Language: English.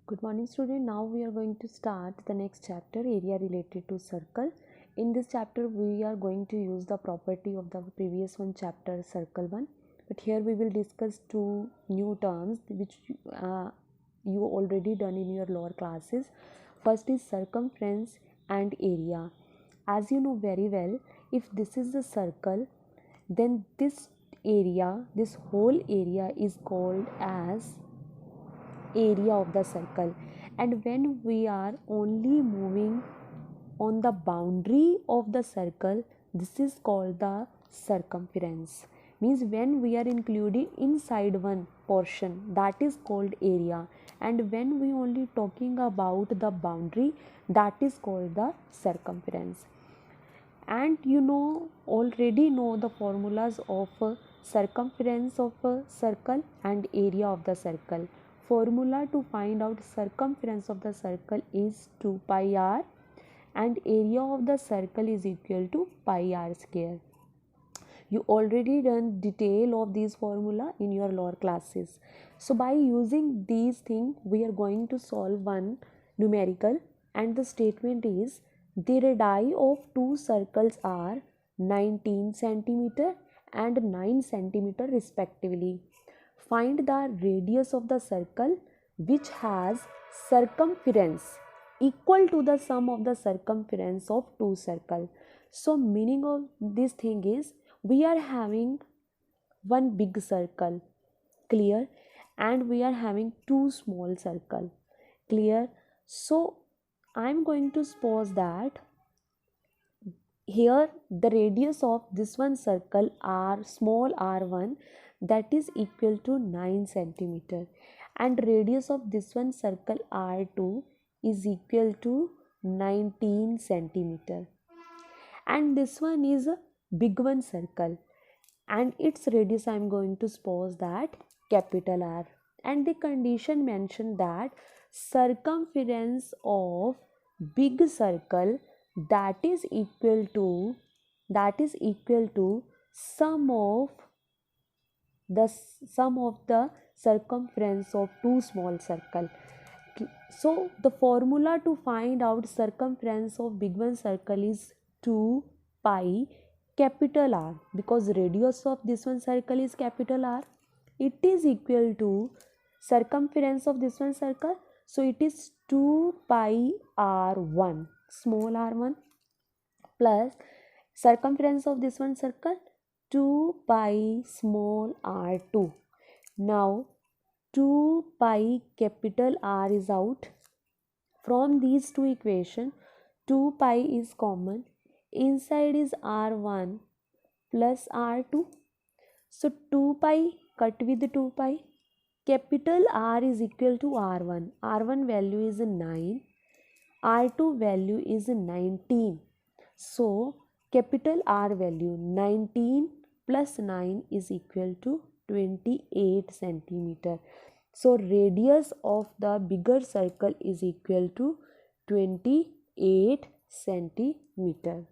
Good morning student. Now we are going to start the next chapter, area related to circle. In this chapter we are going to use the property of the previous one chapter, circle one, but here we will discuss two new terms which you already done in your lower classes. First is circumference and area. As you know very well, if this is a circle, then this whole area is called as area of the circle, and when we are only moving on the boundary of the circle, this is called the circumference. Means when we are including inside one portion, that is called area, and when we only talking about the boundary, that is called the circumference. And you already know the formulas of circumference of a circle and area of the circle. Formula to find out circumference of the circle is 2 pi r and area of the circle is equal to pi r square. You already done detail of these formula in your lower classes. So by using these things we are going to solve one numerical, and the statement is the radii of two circles are 19 cm and 9 cm respectively. Find the radius of the circle which has circumference equal to the sum of the circumference of two circles. So meaning of this thing is we are having one big circle, clear, and we are having two small circle, clear. So I am going to suppose that here the radius of this one circle r, small r1, that is equal to 9 cm, and radius of this one circle r2 is equal to 19 cm, and this one is a big one circle and its radius I am going to suppose that capital R, and the condition mentioned that circumference of big circle that is equal to sum of the circumference of two small circle. So the formula to find out circumference of big one circle is 2 pi capital R, because radius of this one circle is capital R. It is equal to circumference of this one circle, so it is 2 pi r1, small r1, plus circumference of this one circle 2 pi small r2. Now 2 pi capital R is out. From these two equations, 2 pi is common. Inside is R1 plus R2. So 2 pi cut with 2 pi. Capital R is equal to R1. R1 value is 9. R2 value is 19. So capital R value 19 plus 9 is equal to 28 centimeter. So radius of the bigger circle is equal to 28 centimeter.